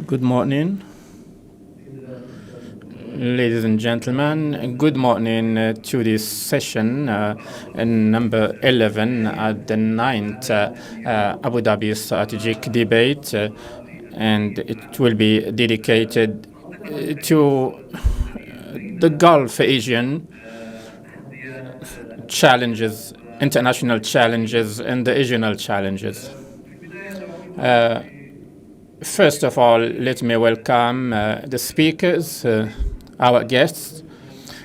Good morning, ladies and gentlemen. Good morning to this session, number 11 at the 9th Abu Dhabi Strategic Debate, and it will be dedicated to the Gulf Asian challenges, international challenges, and the regional challenges. First of all, let me welcome the speakers, our guests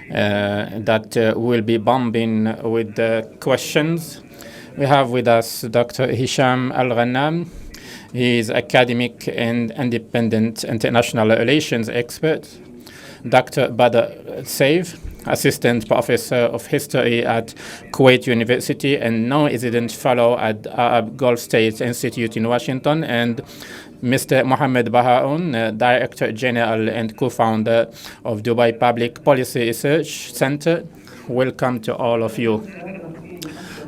that will be bombing with the questions. We have with us Dr. Hesham Alghannam. He is academic and independent international relations expert. Dr. Al-Saif, Assistant Professor of History at Kuwait University and non-resident fellow at Arab Gulf States Institute in Washington, and Mr. Mohammed Baharoon, Director General and co-founder of Dubai Public Policy Research Center. Welcome to all of you.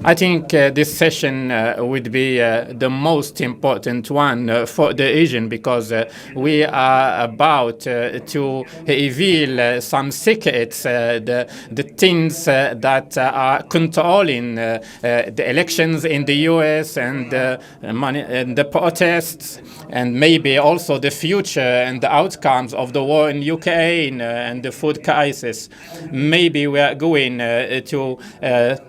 I think this session would be the most important one for the region because we are about to reveal some secrets, the things that are controlling the elections in the US and the protests, and maybe also the future and the outcomes of the war in Ukraine and the food crisis. Maybe we are going to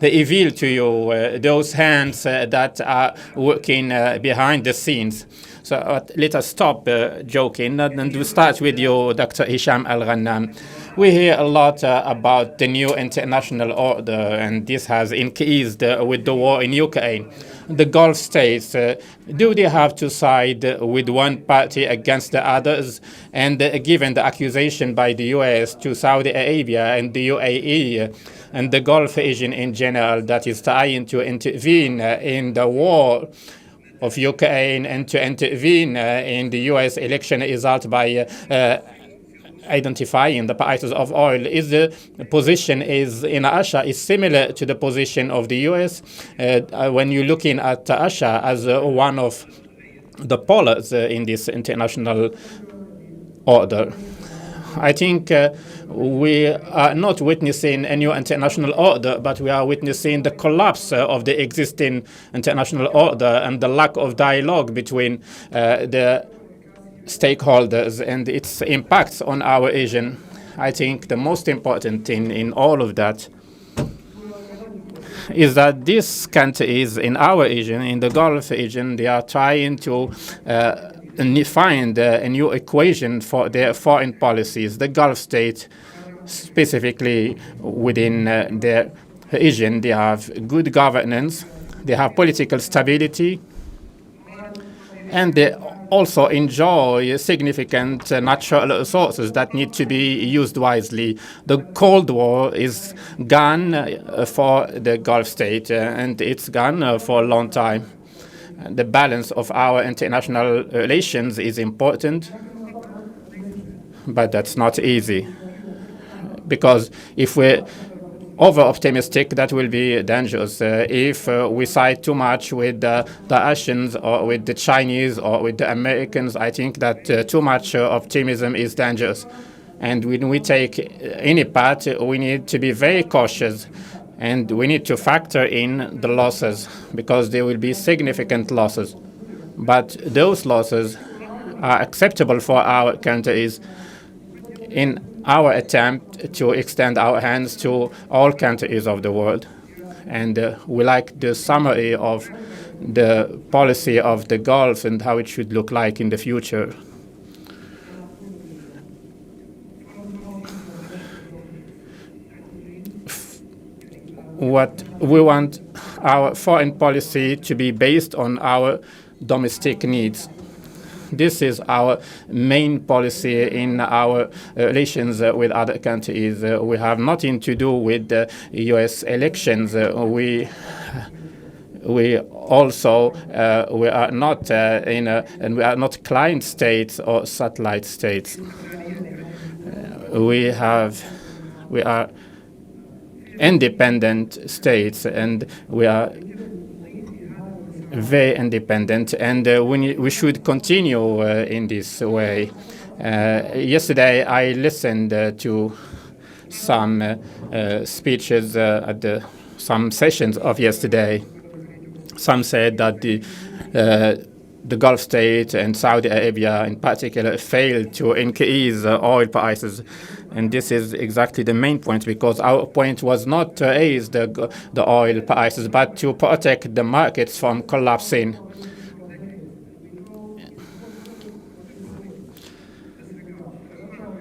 reveal to you those hands that are working behind the scenes. So let us stop joking and we'll start with you, Dr. Hesham Alghannam. We hear a lot about the new international order, and this has increased with the war in Ukraine. The Gulf states, do they have to side with one party against the others? And given the accusation by the US to Saudi Arabia and the UAE and the Gulf region in general that is trying to intervene in the war of Ukraine and to intervene in the US election result by identifying the prices of oil, is the position is in Russia is similar to the position of the US when you're looking at Russia as one of the polars in this international order. I think we are not witnessing a new international order, but we are witnessing the collapse of the existing international order and the lack of dialogue between the stakeholders and its impacts on our region. I think the most important thing in all of that is that these countries in our region, in the Gulf region, they are trying to find a new equation for their foreign policies. The Gulf states, specifically within their region, they have good governance, they have political stability, and they also enjoy significant natural resources that need to be used wisely. The Cold War is gone for the Gulf state, and it's gone for a long time. The balance of our international relations is important, but that's not easy. Because if we're over-optimistic, that will be dangerous. If we side too much with the Russians or with the Chinese or with the Americans, I think that too much optimism is dangerous. And when we take any part, we need to be very cautious. And we need to factor in the losses, because there will be significant losses. But those losses are acceptable for our countries in our attempt to extend our hands to all countries of the world. And we like the summary of the policy of the Gulf and how it should look like in the future. What we want our foreign policy to be based on our domestic needs. This is our main policy in our relations with other countries. We have nothing to do with the U.S. elections. We also we are not and we are not client states or satellite states. We are independent states, and we are very independent, and we should continue in this way. Yesterday, I listened to some speeches at some sessions of yesterday. Some said that the Gulf state and Saudi Arabia in particular failed to increase oil prices. And this is exactly the main point, because our point was not to raise the oil prices, but to protect the markets from collapsing.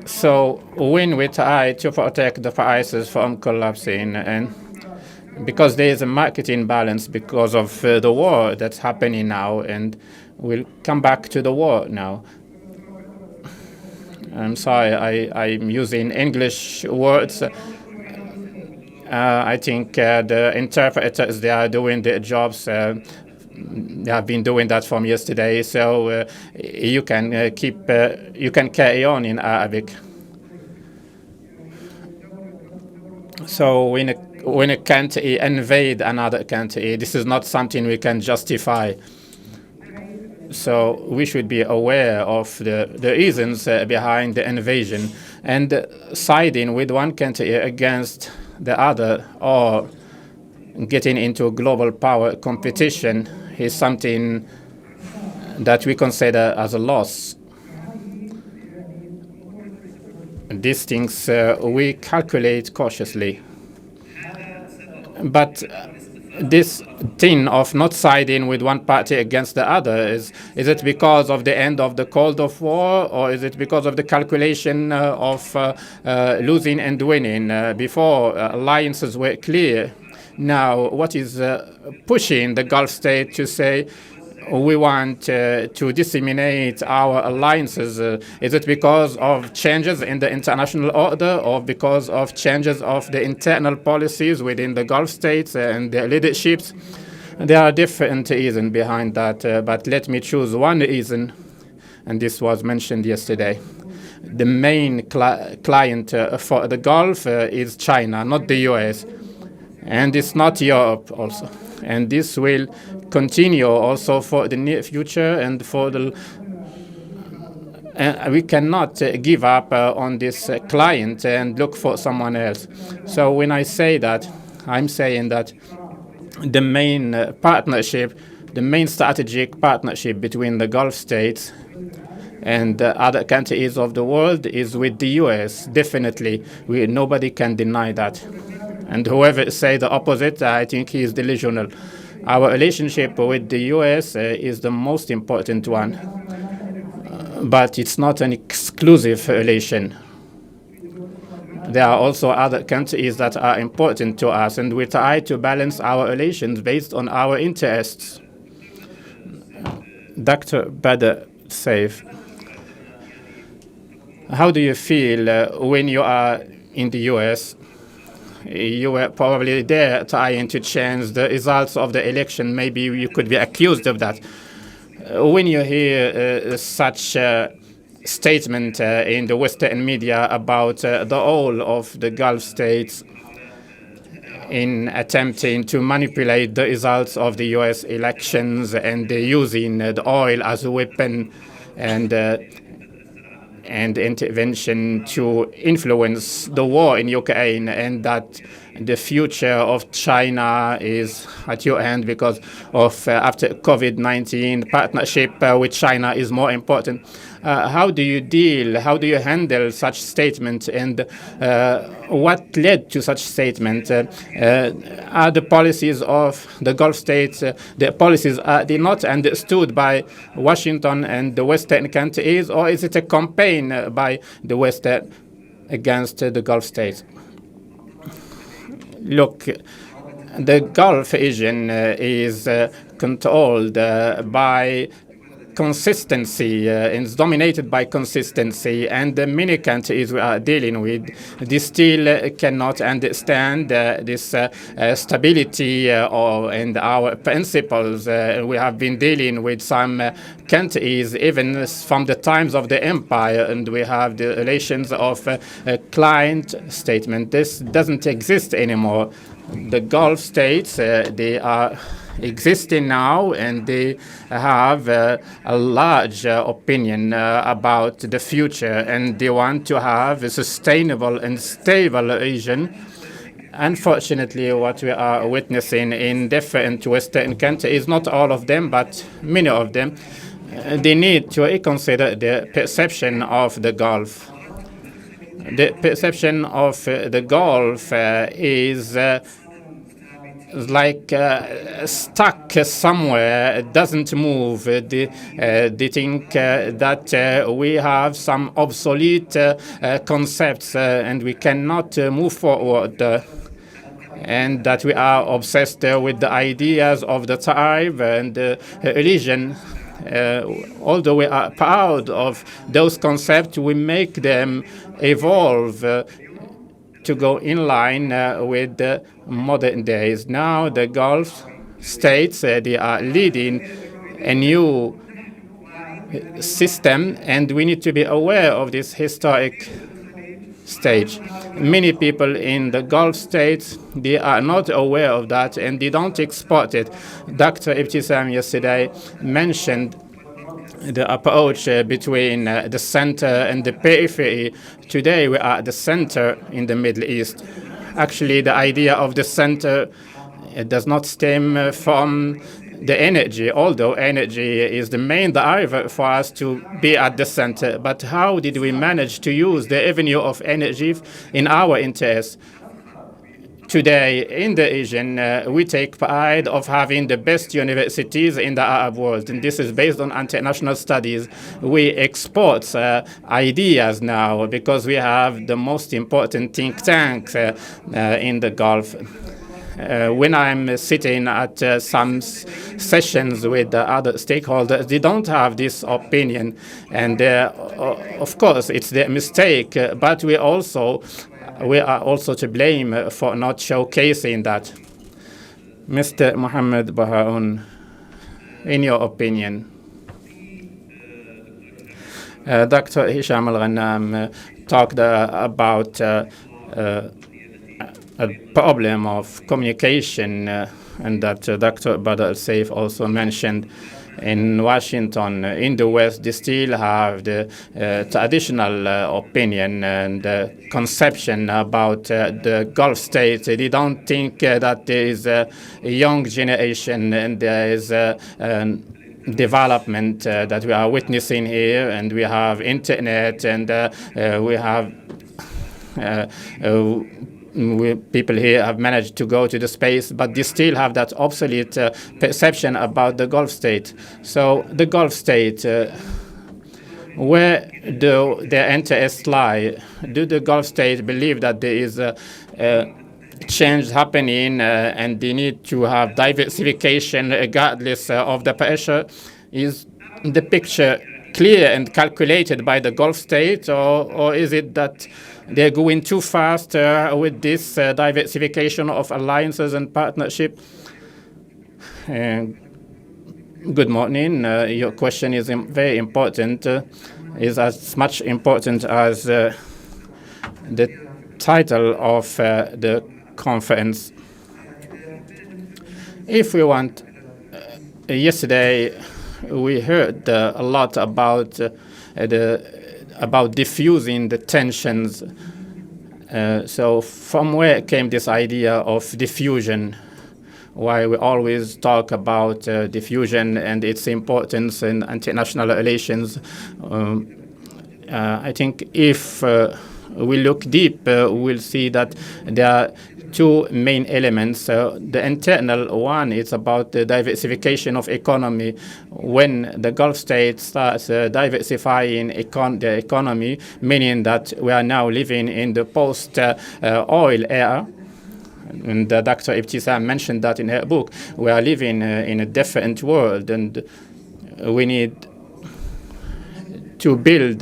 So when we try to protect the prices from collapsing, and because there is a market imbalance because of the war that's happening now, and we'll come back to the war now. I'm sorry, I'm using English words. I think the interpreters, they are doing their jobs. They have been doing that from yesterday, so you can you can carry on in Arabic. So when a country invade another country, this is not something we can justify. So we should be aware of the reasons behind the invasion, and siding with one country against the other or getting into global power competition is something that we consider as a loss. These things we calculate cautiously. But this thing of not siding with one party against the other, is it because of the end of the Cold War, or is it because of the calculation of losing and winning? Before, alliances were clear. Now, what is pushing the Gulf state to say we want to disseminate our alliances? Is it because of changes in the international order, or because of changes of the internal policies within the Gulf states and their leaderships? There are different reasons behind that, but let me choose one reason, and this was mentioned yesterday. The main client for the Gulf is China, not the US, and it's not Europe also. And this will continue also for the near future, and for the we cannot give up on this client and look for someone else. So when I say that, I'm saying that the main partnership, the main strategic partnership between the Gulf states and other countries of the world is with the US. Definitely, nobody can deny that. And whoever say the opposite, I think he is delusional. Our relationship with the US is the most important one, but it's not an exclusive relation. There are also other countries that are important to us, and we try to balance our relations based on our interests. Dr. Al-Saif, how do you feel when you are in the US? You were probably there trying to change the results of the election. Maybe you could be accused of that. When you hear such statement in the Western media about the role of the Gulf states in attempting to manipulate the results of the US elections and using the oil as a weapon and intervention to influence the war in Ukraine, and that the future of China is at your hand because of after COVID-19 partnership with China is more important. How do you handle such statement, and what led to such statement? Are the policies of the Gulf states, the policies, are they not understood by Washington and the Western countries, or is it a campaign by the West against the Gulf states? Look, the Gulf region is controlled by consistency, is dominated by consistency, and the many countries we are dealing with, they still cannot understand this stability and our principles. We have been dealing with some countries even from the times of the empire, and we have the relations of client statement. This doesn't exist anymore. The Gulf states, they are existing now, and they have a large opinion about the future, and they want to have a sustainable and stable region. Unfortunately, what we are witnessing in different Western countries, not all of them, but many of them, they need to reconsider the perception of the Gulf. The perception of the Gulf is like stuck somewhere. It doesn't move. They think that we have some obsolete concepts and we cannot move forward. And that we are obsessed with the ideas of the tribe and religion. Although we are proud of those concepts, we make them evolve to go in line with the modern days. Now the Gulf states, they are leading a new system, and we need to be aware of this historic stage. Many people in the Gulf states, they are not aware of that, and they don't export it. Dr. Ibtisam yesterday mentioned the approach between the center and the periphery. Today we are at the center in the Middle East. Actually, the idea of the center does not stem from the energy, although energy is the main driver for us to be at the center. But how did we manage to use the avenue of energy in our interest? Today, in the region, we take pride of having the best universities in the Arab world, and this is based on international studies. We export ideas now because we have the most important think tanks in the Gulf. When I'm sitting at some sessions with the other stakeholders, they don't have this opinion. And of course, it's their mistake, but we are also to blame for not showcasing that. Mr. Mohammed Baharoon, in your opinion, Dr. Hesham Alghannam talked about a problem of communication, and that Dr. Al-Saif also mentioned. In Washington, in the West, they still have the traditional opinion and conception about the Gulf states. They don't think that there is a young generation and there is development that we are witnessing here, and we have internet, and we have people here have managed to go to the space, but they still have that obsolete perception about the Gulf state. So the Gulf state, where do their interests lie? Do the Gulf states believe that there is a change happening and they need to have diversification regardless of the pressure? Is the picture clear and calculated by the Gulf states, or is it that they're going too fast with this diversification of alliances and partnership? Good morning. Your question is very important. Is as much important as the title of the conference. If we want, yesterday we heard a lot about diffusing the tensions. So from where came this idea of diffusion? Why we always talk about diffusion and its importance in international relations? I think if we look deep, we'll see that there are two main elements. The internal one is about the diversification of economy. When the Gulf states starts diversifying the economy, meaning that we are now living in the post-oil era, and Dr. Ibtisam mentioned that in her book, we are living in a different world, and we need to build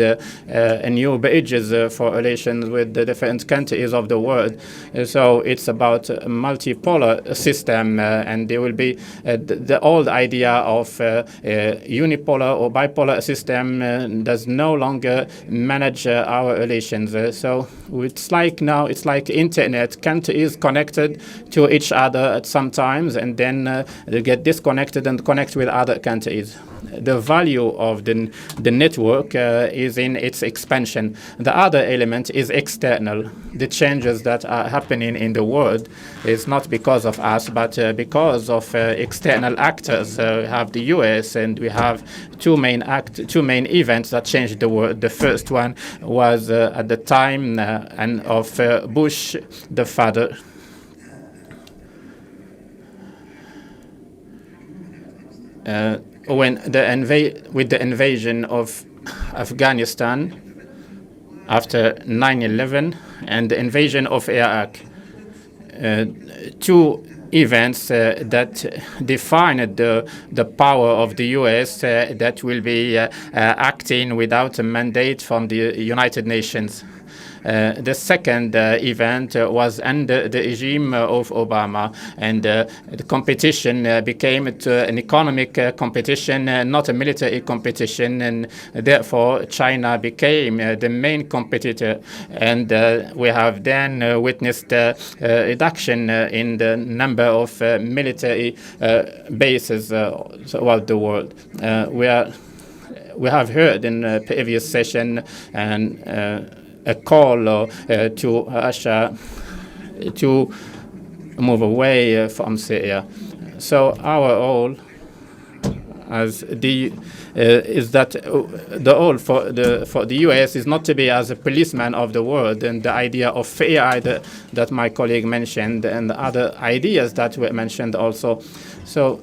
new bridges for relations with the different countries of the world. So it's about a multipolar system, and there will be the old idea of unipolar or bipolar system does no longer manage our relations. So it's like now, it's like internet. Countries connected to each other at some times, and then they get disconnected and connect with other countries. The value of the network is in its expansion. The other element is external. The changes that are happening in the world is not because of us, but because of external actors. We have the US, and we have two main events that changed the world. The first one was at the time of Bush the father. With the invasion of Afghanistan after 9/11 and the invasion of Iraq, two events that defined the power of the US that will be acting without a mandate from the United Nations. The second event was under the regime of Obama, and the competition became an economic competition, not a military competition, and therefore China became the main competitor. And we have then witnessed a reduction in the number of military bases throughout the world. We have heard in a previous session and a call to Russia to move away from Syria. So our role as is that the role for the US is not to be as a policeman of the world, and the idea of fair that my colleague mentioned, and the other ideas that were mentioned also. So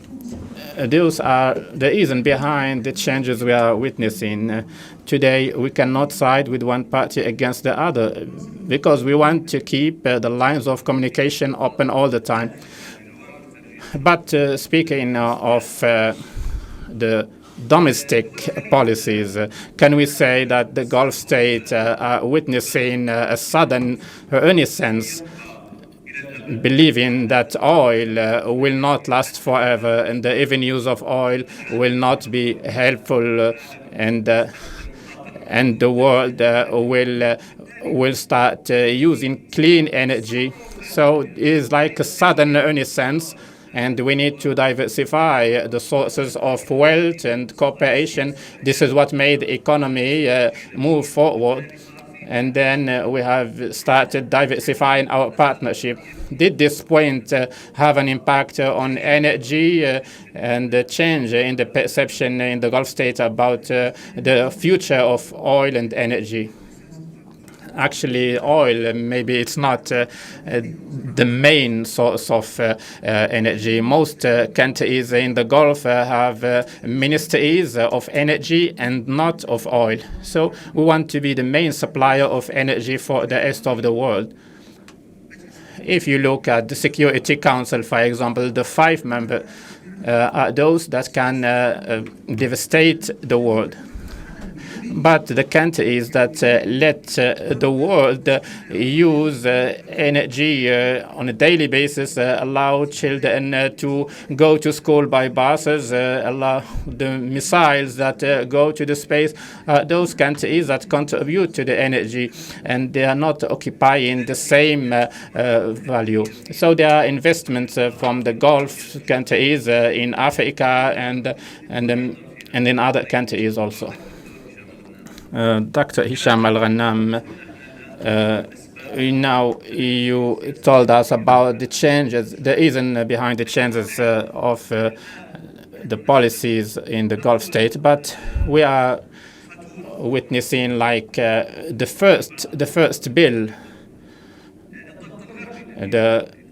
those are the reason behind the changes we are witnessing. Today, we cannot side with one party against the other because we want to keep the lines of communication open all the time. But speaking of the domestic policies, can we say that the Gulf states are witnessing a sudden renaissance, believing that oil will not last forever and the revenues of oil will not be helpful, and the world will start using clean energy? So it is like a sudden renaissance, and we need to diversify the sources of wealth and cooperation. This is what made the economy move forward. And then we have started diversifying our partnership. Did this point have an impact on energy and the change in the perception in the Gulf states about the future of oil and energy? Actually, oil, maybe it's not the main source of energy. Most countries in the Gulf have ministries of energy and not of oil. So we want to be the main supplier of energy for the rest of the world. If you look at the Security Council, for example, the 5 members are those that can devastate the world. But the countries that let the world use energy on a daily basis, allow children to go to school by buses, allow the missiles that go to the space, those countries that contribute to the energy, and they are not occupying the same value. So there are investments from the Gulf countries in Africa and in other countries also. Dr. Hesham Alghannam, now you told us about the changes, the reason behind the changes of the policies in the Gulf states, but we are witnessing like the first bill,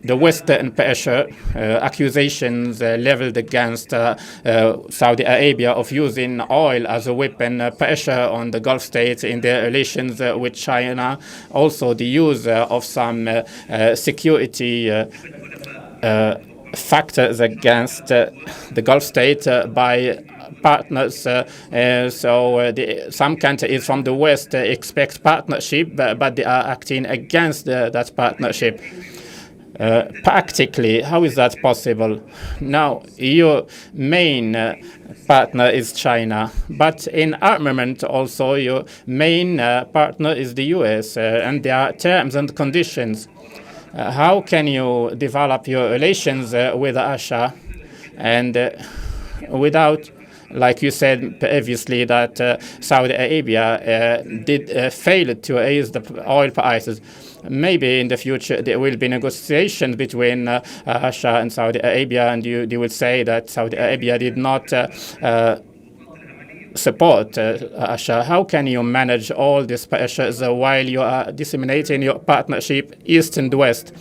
the Western pressure, accusations leveled against Saudi Arabia of using oil as a weapon, pressure on the Gulf states in their relations with China, also the use of some security factors against the Gulf state by partners. Some countries from the West expect partnership, but they are acting against that partnership. Practically, how is that possible? Now, your main partner is China, but in armament also your main partner is the US, and there are terms and conditions. How can you develop your relations with Russia and without, like you said previously, that Saudi Arabia did fail to raise the oil prices? Maybe in the future there will be negotiations between Russia and Saudi Arabia, and you will say that Saudi Arabia did not support Russia. How can you manage all these pressures while you are disseminating your partnership East and West?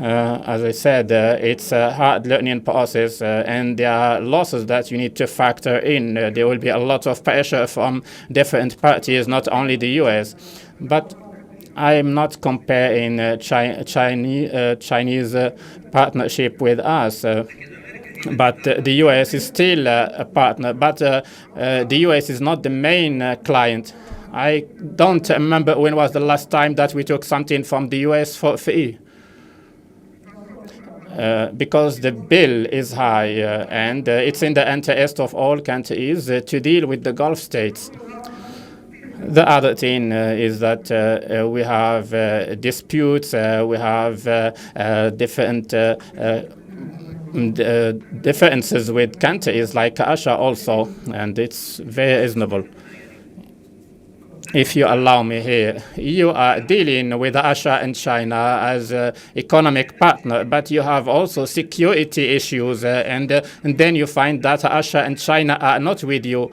As I said, it's a hard learning process, and there are losses that you need to factor in. There will be a lot of pressure from different parties, not only the US. But I'm not comparing Chinese partnership with us. But the US is still a partner. But the US is not the main client. I don't remember when was the last time that we took something from the US for free. Because the bill is high, and it's in the interest of all countries to deal with the Gulf states. The other thing is that we have disputes, we have different differences with countries like Russia also, and it's very reasonable. If you allow me here, you are dealing with Russia and China as an economic partner, but you have also security issues, and then you find that Russia and China are not with you.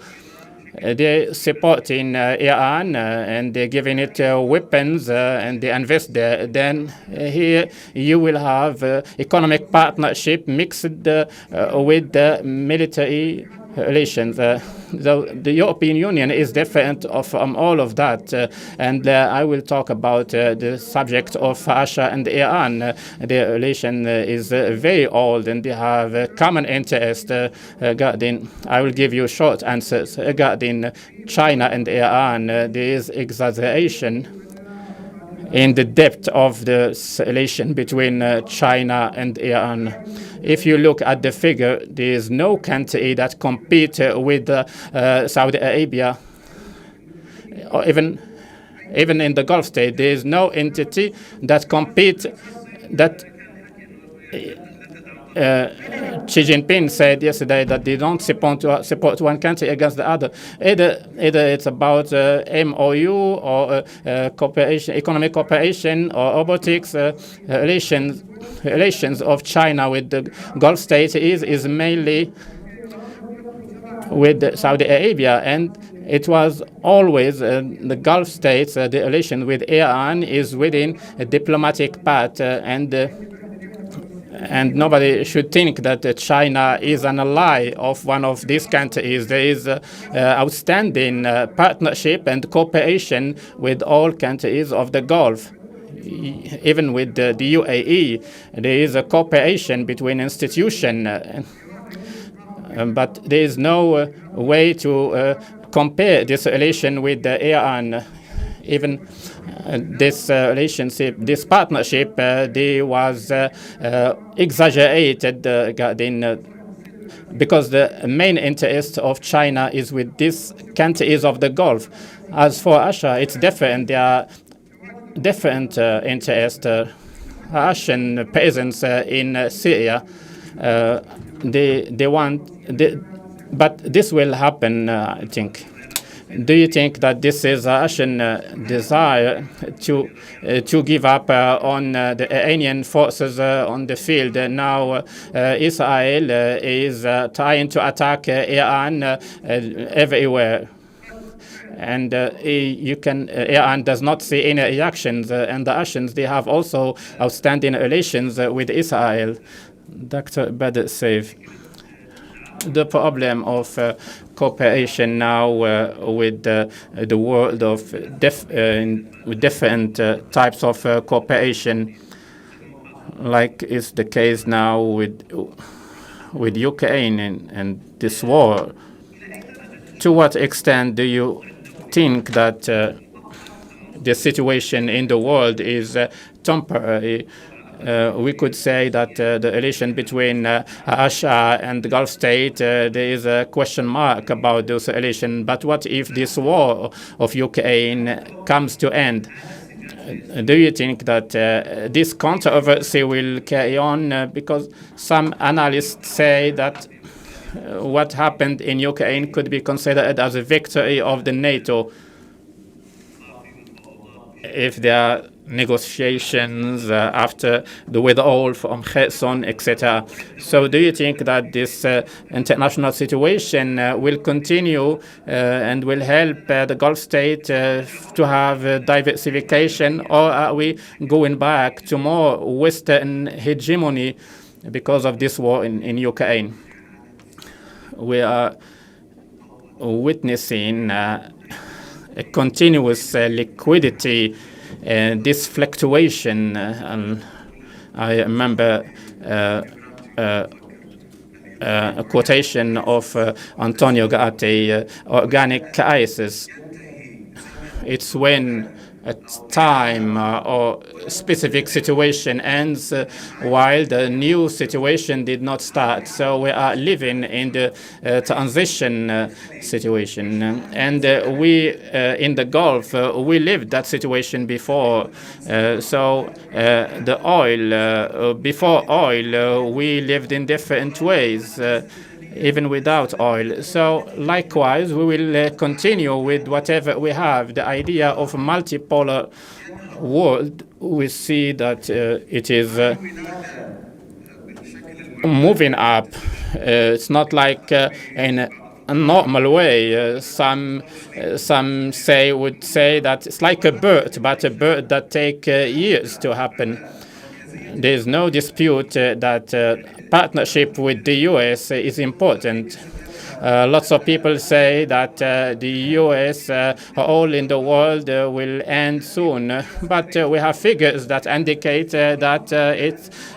They're supporting Iran, and they're giving it weapons, and they invest there. Then here you will have economic partnership mixed with the military relations. The European Union is different from all of that, and I will talk about the subject of Russia and Iran. Their relation is very old, and they have a common interest regarding. I will give you short answers regarding China and Iran. There is exaggeration in the depth of the relation between China and Iran. If you look at the figure, there is no country that competes with Saudi Arabia, or even in the Gulf state. There is no entity that competes. That Xi Jinping said yesterday that they don't support one country against the other. Either it's about MOU or cooperation, economic cooperation, or robotics. Relations of China with the Gulf states is mainly with Saudi Arabia, and it was always the Gulf states. The relation with Iran is within a diplomatic path, and nobody should think that China is an ally of one of these countries. There is outstanding partnership and cooperation with all countries of the Gulf. Even with the UAE, there is a cooperation between institutions, but there is no way to compare this relation with Iran. Even this relationship, this partnership, they was exaggerated because the main interest of China is with these countries of the Gulf. As for Russia, it's different. There are different interests. Russian peasants in Syria, they want, but this will happen, I think. Do you think that this is a Russian desire to give up on the Iranian forces on the field? Now Israel is trying to attack Iran everywhere. And Iran does not see any reactions, and the Russians, they have also outstanding relations with Israel. Dr. Al-Saif, the problem of cooperation now with the world of with different types of cooperation, like is the case now with with Ukraine and this war, to what extent do you think that the situation in the world is temporary? We could say that the relation between Russia and the Gulf state, there is a question mark about this relation. But what if this war of Ukraine comes to end? Do you think that this controversy will carry on? Because some analysts say that what happened in Ukraine could be considered as a victory of the NATO if there are negotiations after the withdrawal from Kherson, etc. So do you think that this international situation will continue and will help the Gulf state to have diversification, or are we going back to more Western hegemony because of this war in Ukraine? We are witnessing a continuous liquidity and this fluctuation. I remember a quotation of Antonio Gatti, organic crisis. It's when a time or specific situation ends while the new situation did not start. So we are living in the transition situation. And we in the Gulf, we lived that situation before. So the oil, before oil, we lived in different ways. Even without oil. So likewise, we will continue with whatever we have. The idea of a multipolar world, we see that it is moving up. It's not like in a normal way. Some would say that it's like a bird, but a bird that takes years to happen. There is no dispute that partnership with the U.S. is important. Lots of people say that the U.S. all in the world will end soon, but we have figures that indicate that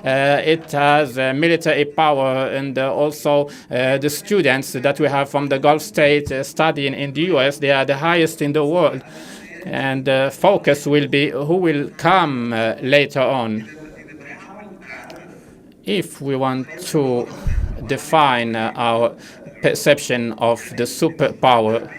it has military power, and also the students that we have from the Gulf states studying in the U.S., they are the highest in the world. And focus will be who will come later on. If we want to define our perception of the superpower,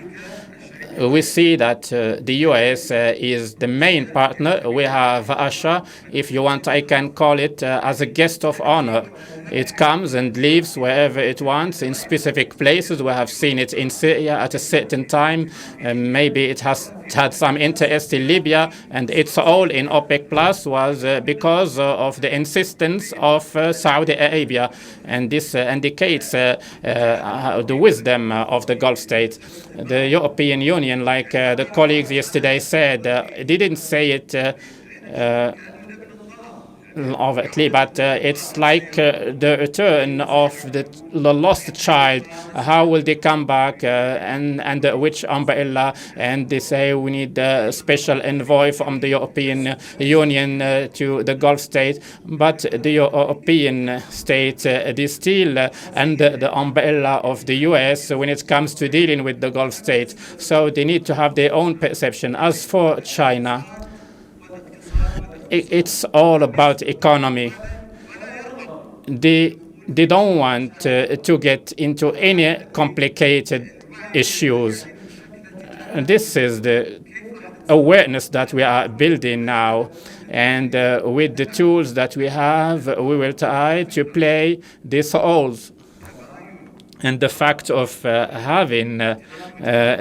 we see that the U.S. is the main partner. We have Russia. If you want, I can call it as a guest of honor. It comes and lives wherever it wants in specific places. We have seen it in Syria at a certain time. Maybe it has had some interest in Libya, and it's all in OPEC Plus was because of the insistence of Saudi Arabia. And this indicates the wisdom of the Gulf states. The European Union, like the colleagues yesterday said, didn't say it overtly, but it's like the return of the lost child. How will they come back and which umbrella? And they say we need a special envoy from the European Union to the Gulf state, but the European states they still under the umbrella of the US when it comes to dealing with the Gulf states. So they need to have their own perception. As for China, it's all about economy. They don't want to get into any complicated issues. And this is the awareness that we are building now. And with the tools that we have, we will try to play these roles. And the fact of having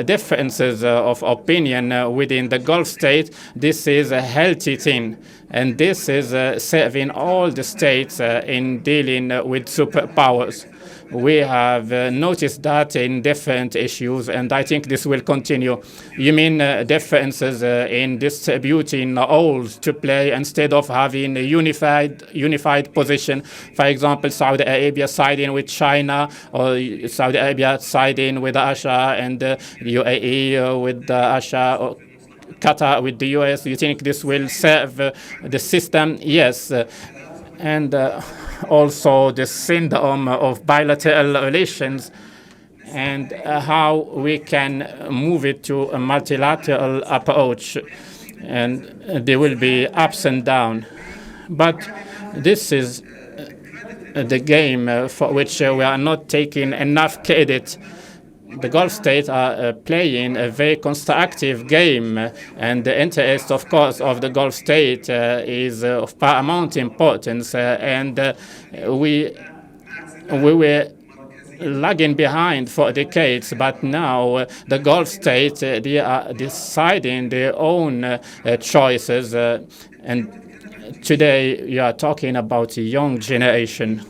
differences of opinion within the Gulf state, this is a healthy thing. And this is serving all the states in dealing with superpowers. We have noticed that in different issues, and I think this will continue. You mean differences in distributing roles to play instead of having a unified position? For example, Saudi Arabia siding with China, or Saudi Arabia siding with Russia, and UAE with Russia, or Qatar with the US. You think this will serve the system? Yes. And also the syndrome of bilateral relations, and how we can move it to a multilateral approach. And there will be ups and downs. But this is the game for which we are not taking enough credit. The Gulf states are playing a very constructive game, and the interest, of course, of the Gulf state is of paramount importance, and we were lagging behind for decades, but now the Gulf states, they are deciding their own choices, and today you are talking about a young generation.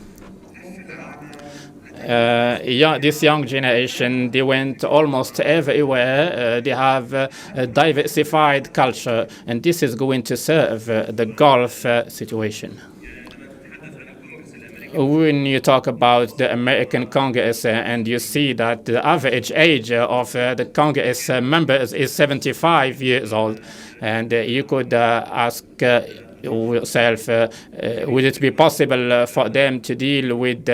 This young generation, they went almost everywhere. They have a diversified culture, and this is going to serve the Gulf situation. When you talk about the American Congress and you see that the average age of the Congress members is 75 years old, and you could ask yourself, would it be possible for them to deal with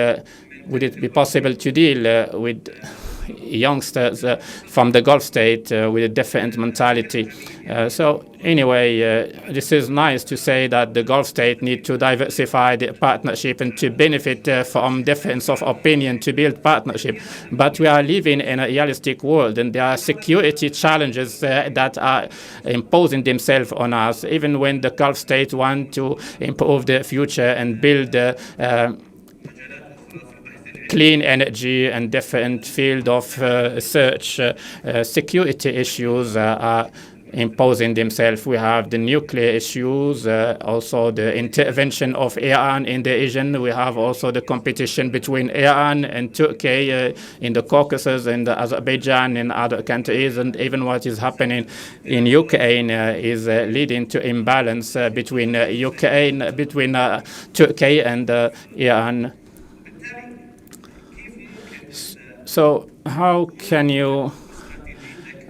would it be possible to deal with youngsters from the Gulf state with a different mentality? So anyway, this is nice to say that the Gulf state need to diversify the partnership and to benefit from difference of opinion to build partnership. But we are living in a realistic world, and there are security challenges that are imposing themselves on us, even when the Gulf states want to improve their future and build clean energy and different field of research. Security issues are imposing themselves. We have the nuclear issues, also the intervention of Iran in the region. We have also the competition between Iran and Turkey in the Caucasus and Azerbaijan and other countries, and even what is happening in Ukraine is leading to imbalance between Ukraine, between Turkey and Iran. So how can you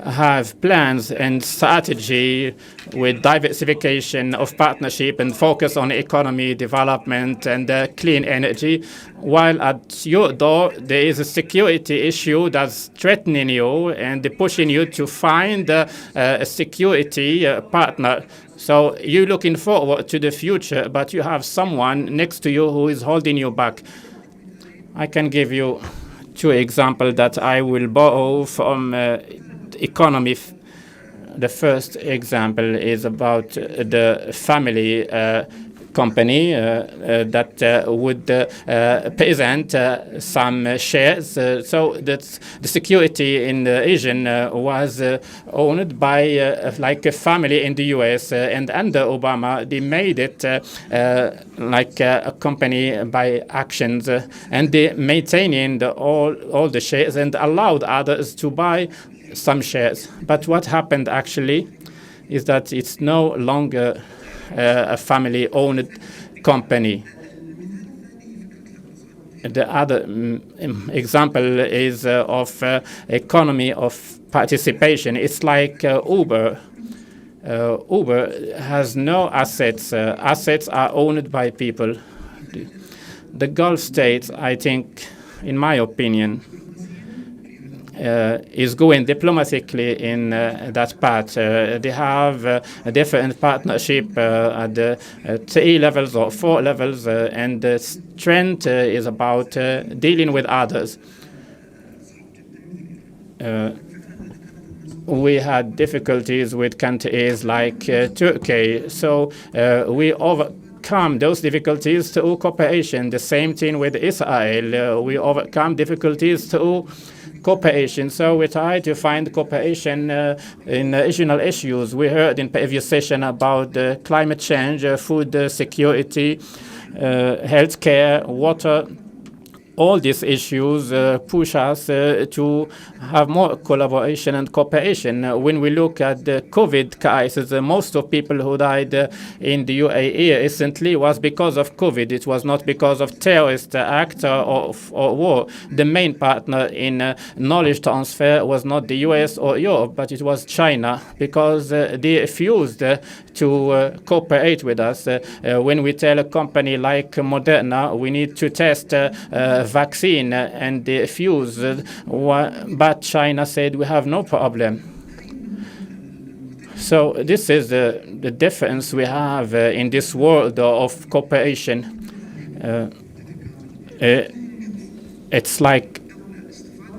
have plans and strategy with diversification of partnership and focus on economy development and clean energy, while at your door there is a security issue that's threatening you and pushing you to find a security partner? So you're looking forward to the future, but you have someone next to you who is holding you back. I can give you two examples that I will borrow from economy. The first example is about the family company that would present some shares. So that the security in the region was owned by like a family in the US, and under Obama they made it like a company by actions, and they maintaining all the shares and allowed others to buy some shares. But what happened actually is that it's no longer a family-owned company. The other example is of economy of participation. It's like Uber. Uber has no assets. Assets are owned by people. The Gulf states, I think, in my opinion, is going diplomatically in that path. They have a different partnership at the 3 levels or 4 levels, and the strength is about dealing with others. We had difficulties with countries like Turkey, so we overcome those difficulties through cooperation. The same thing with Israel. We overcome difficulties through cooperation. So we try to find cooperation in regional issues. We heard in previous session about climate change, food security, healthcare, water. All these issues push us to have more collaboration and cooperation. When we look at the COVID crisis, most of people who died in the UAE recently was because of COVID. It was not because of terrorist act or war. The main partner in knowledge transfer was not the US or Europe, but it was China, because they refused to cooperate with us. When we tell a company like Moderna, we need to test a vaccine and the fuse, but China said we have no problem. So this is the difference we have in this world of cooperation. It's like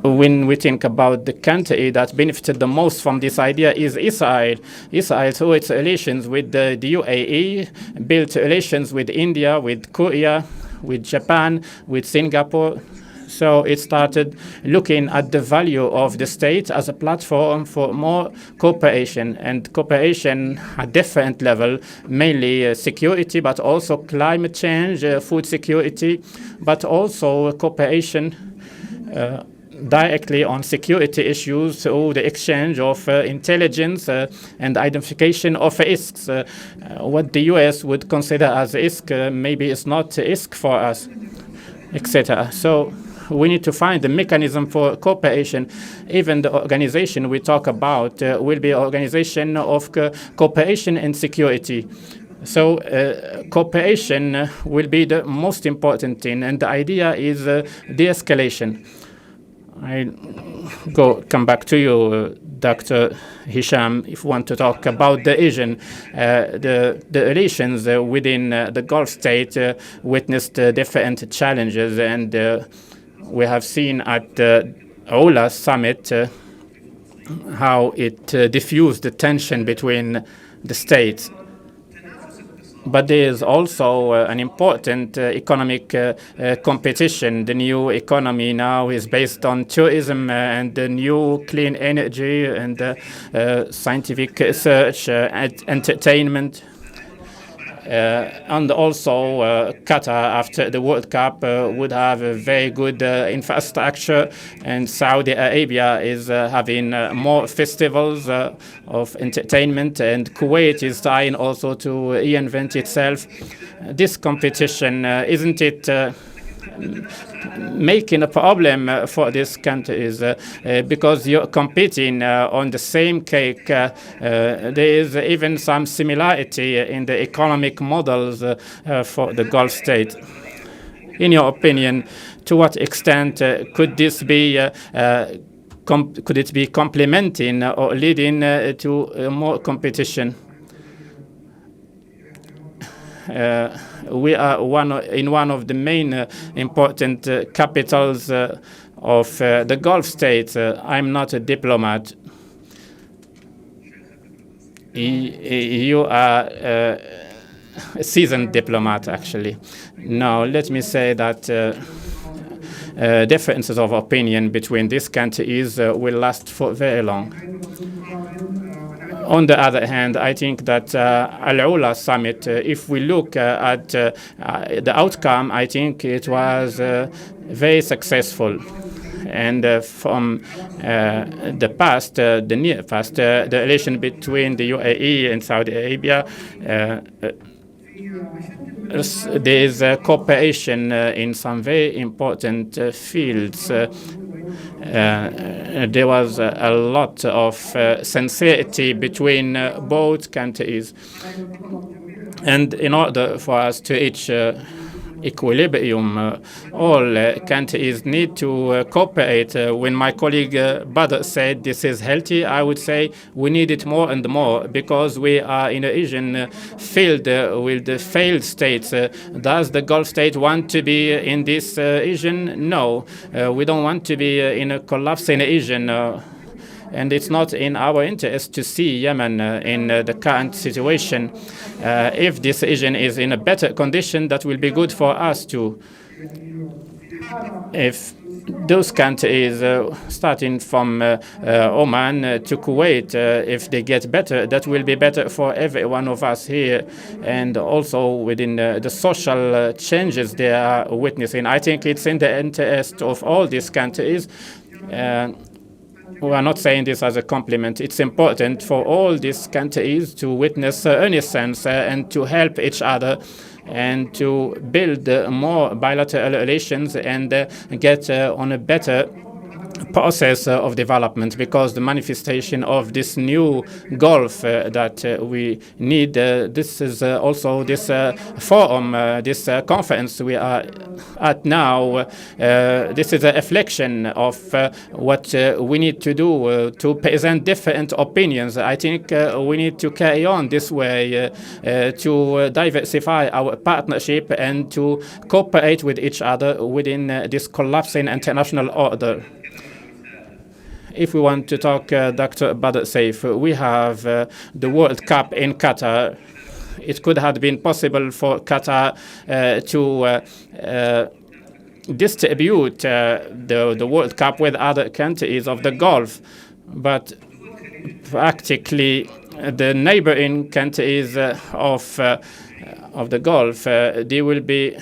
when we think about the country that benefited the most from this idea is Israel. Israel, through its relations with the UAE, built relations with India, with Korea, with Japan, with Singapore. So it started looking at the value of the state as a platform for more cooperation, and cooperation at different level, mainly security, but also climate change, food security, but also cooperation directly on security issues through the exchange of intelligence and identification of risks. What the US would consider as risk, maybe it's not risk for us, etc. So we need to find the mechanism for cooperation. Even the organization we talk about will be an organization of cooperation and security. So cooperation will be the most important thing, and the idea is de-escalation. I'll come back to you, Dr. Hesham, if you want to talk about the Asian, the relations within the Gulf state witnessed different challenges, and we have seen at the OLA summit how it diffused the tension between the states. But there is also an important economic competition. The new economy now is based on tourism and the new clean energy and scientific research, entertainment. And also Qatar, after the World Cup, would have a very good infrastructure, and Saudi Arabia is having more festivals of entertainment, and Kuwait is trying also to reinvent itself. This competition, isn't it making a problem for these countries because you're competing on the same cake? There is even some similarity in the economic models for the Gulf state. In your opinion, to what extent could this be could it be complementing or leading to more competition? We are in one of the main important capitals of the Gulf states. I'm not a diplomat. You are a seasoned diplomat, actually. Now, let me say that differences of opinion between these countries will last for very long. On the other hand, I think that Al-Ula summit, if we look at the outcome, I think it was very successful. And from the past, the near past, the relation between the UAE and Saudi Arabia, there is cooperation in some very important fields. There was a lot of sincerity between both countries. And in order for us to reach equilibrium, all countries need to cooperate. When my colleague Badr said this is healthy, I would say we need it more and more, because we are in a region filled with the failed states. Does the Gulf state want to be in this region? No, we don't want to be in a collapsing region. And it's not in our interest to see Yemen in the current situation. If this region is in a better condition, that will be good for us too. If those countries, starting from Oman to Kuwait, if they get better, that will be better for every one of us here, and also within the social changes they are witnessing. I think it's in the interest of all these countries. We are not saying this as a compliment. It's important for all these countries to witness renaissance and to help each other and to build more bilateral relations and get on a better process of development, because the manifestation of this new Gulf that we need, this is also this forum, this conference we are at now, this is a reflection of what we need to do to present different opinions. I think we need to carry on this way to diversify our partnership and to cooperate with each other within this collapsing international order. If we want to talk, Dr. Al-Saif, we have the World Cup in Qatar. It could have been possible for Qatar to distribute the World Cup with other countries of the Gulf, but practically the neighboring countries of the Gulf, they will be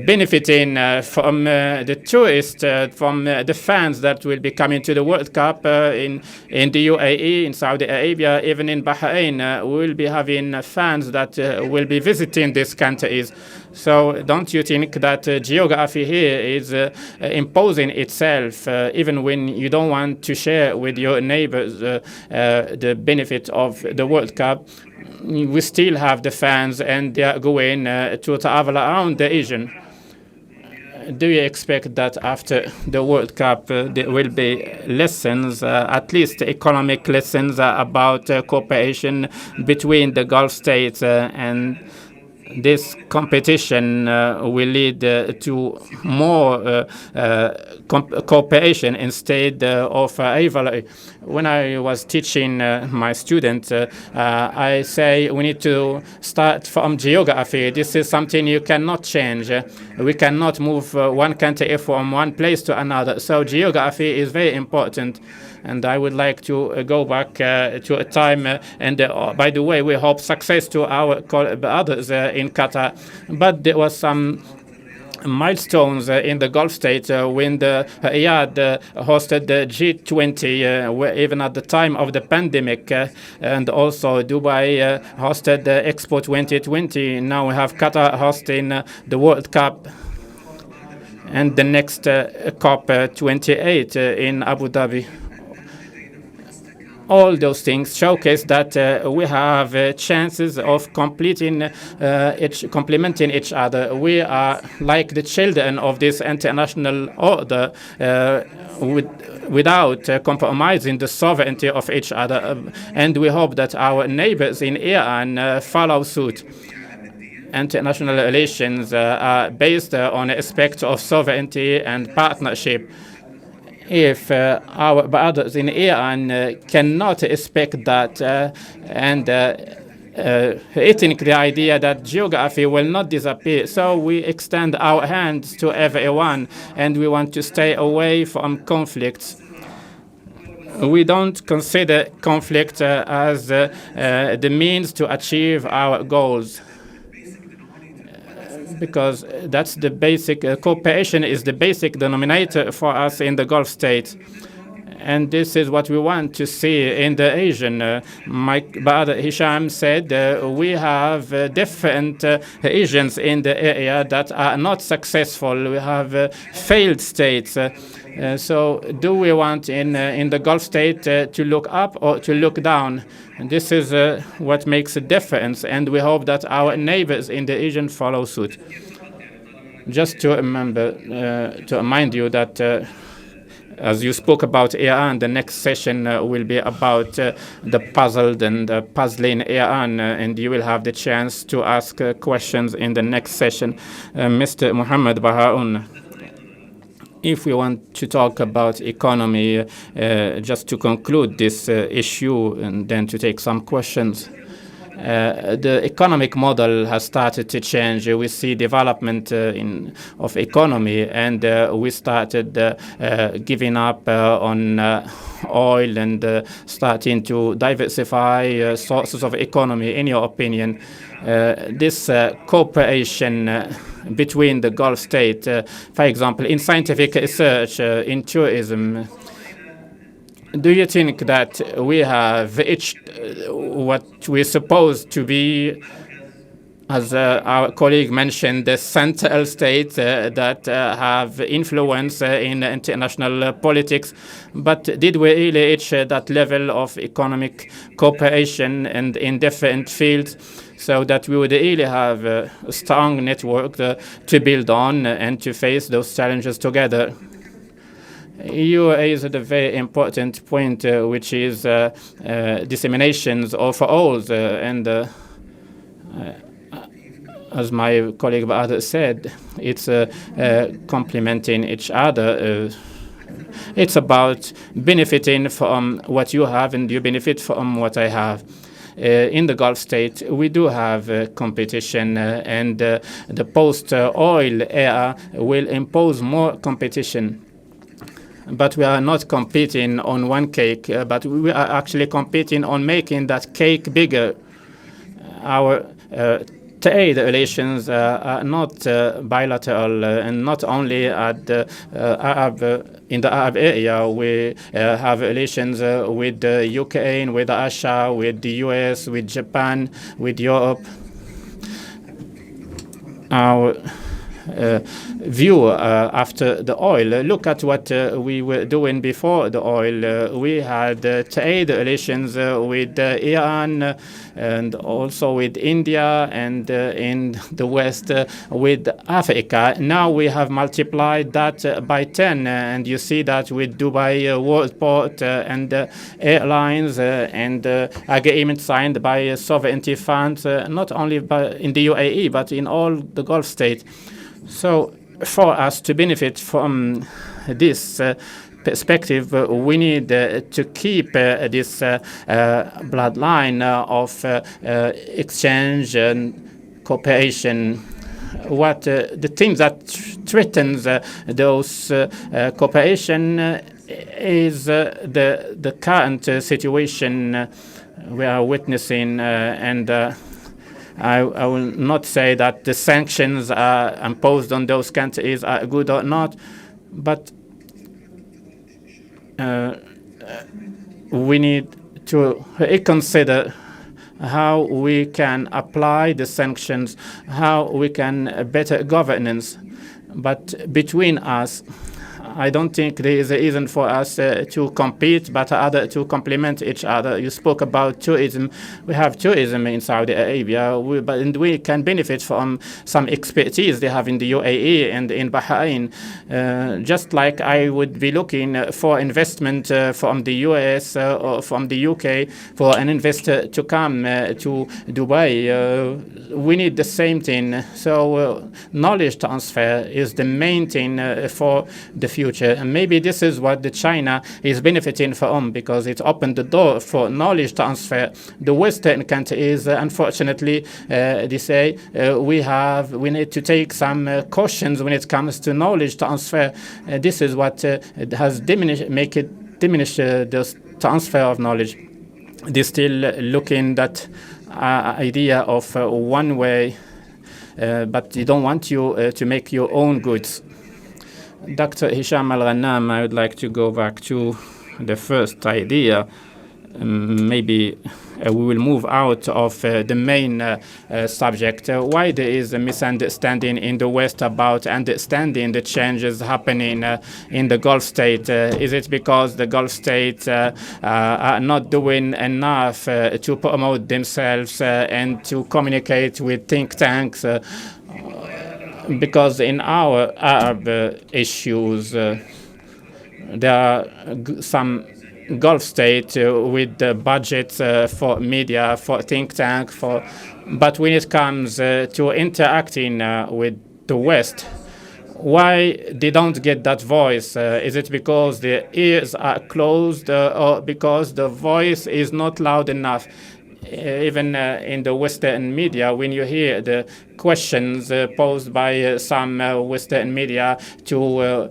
benefiting from the tourists, from the fans that will be coming to the World Cup in the UAE, in Saudi Arabia, even in Bahrain. We will be having fans that will be visiting these countries. So don't you think that geography here is imposing itself, even when you don't want to share with your neighbors the benefit of the World Cup? We still have the fans, and they are going to travel around the region. Do you expect that after the World Cup there will be lessons, at least economic lessons, about cooperation between the Gulf states, and this competition will lead to more cooperation instead of rivalry? When I was teaching my students, I say we need to start from geography. This is something you cannot change. We cannot move one country from one place to another. So geography is very important. And I would like to go back to a time, and by the way, we hope success to our brothers in Qatar. But there was some milestones in the Gulf states when the Riyadh hosted the G20, even at the time of the pandemic, and also Dubai hosted the Expo 2020. Now we have Qatar hosting the World Cup, and the next COP 28 in Abu Dhabi. All those things showcase that we have chances of complementing each other. We are like the children of this international order, without compromising the sovereignty of each other. And we hope that our neighbors in Iran follow suit. International relations are based on respect of sovereignty and partnership. If our brothers in Iran cannot respect that and rethink the idea that geography will not disappear, so we extend our hands to everyone, and we want to stay away from conflicts. We don't consider conflict as the means to achieve our goals, because that's the basic cooperation is the basic denominator for us in the Gulf states. And this is what we want to see in the region. My brother Hesham said we have different regions in the area that are not successful. We have failed states. So do we want in the Gulf state to look up or to look down? And this is what makes a difference, and we hope that our neighbors in the region follow suit. Just to remember, to remind you that as you spoke about Iran, the next session will be about the puzzled and puzzling Iran, and you will have the chance to ask questions in the next session. Mr. Mohammed Baharoon, if we want to talk about economy, just to conclude this issue and then to take some questions. The economic model has started to change. We see development of economy, and we started giving up on oil and starting to diversify sources of economy. In your opinion, this cooperation between the Gulf states, for example, in scientific research, in tourism, do you think that we have reached what we're supposed to be as our colleague mentioned, the central states that have influence in international politics. But did we really reach that level of economic cooperation and in different fields so that we would really have a strong network to build on and to face those challenges together? You raised a very important point, which is disseminations overall, and as my colleague Baharoon said, it's complementing each other. It's about benefiting from what you have and you benefit from what I have. In the Gulf state, we do have competition, and the post-oil era will impose more competition. But we are not competing on one cake, but we are actually competing on making that cake bigger. Our trade relations are not bilateral, and not only at the in the Arab area. We have relations with the Ukraine, with Russia, with the US, with Japan, with Europe. Our view after the oil. Look at what we were doing before the oil. We had trade relations with Iran and also with India, and in the West with Africa. Now we have multiplied that by 10, and you see that with Dubai Worldport and airlines and agreement signed by sovereignty funds, not only in the UAE, but in all the Gulf states. So for us to benefit from this perspective, we need to keep this bloodline of exchange and cooperation. What the thing that threatens those cooperation is the current situation we are witnessing, and I will not say that the sanctions imposed on those countries are good or not, but we need to reconsider how we can apply the sanctions, how we can better governance. But between us, I don't think there is a reason for us to compete, but rather to complement each other. You spoke about tourism. We have tourism in Saudi Arabia, and we can benefit from some expertise they have in the UAE and in Bahrain. Just like I would be looking for investment from the US or from the UK for an investor to come to Dubai. We need the same thing. So knowledge transfer is the main thing for the future. And maybe this is what the China is benefiting from, because it opened the door for knowledge transfer. The Western countries, unfortunately, they say we need to take some cautions when it comes to knowledge transfer. This is what has diminished, the transfer of knowledge. They're still looking at idea of one way, but they don't want you to make your own goods. Dr. Hesham Alghannam, I would like to go back to the first idea. Maybe we will move out of the main subject. Why there is a misunderstanding in the West about understanding the changes happening in the Gulf state? Is it because the Gulf states are not doing enough to promote themselves and to communicate with think tanks? Because in our Arab issues, there are some Gulf states with the budgets for media, for think tank, but when it comes to interacting with the West, why they don't get that voice? Is it because their ears are closed, or because the voice is not loud enough? Even in the Western media, when you hear the questions posed by some Western media to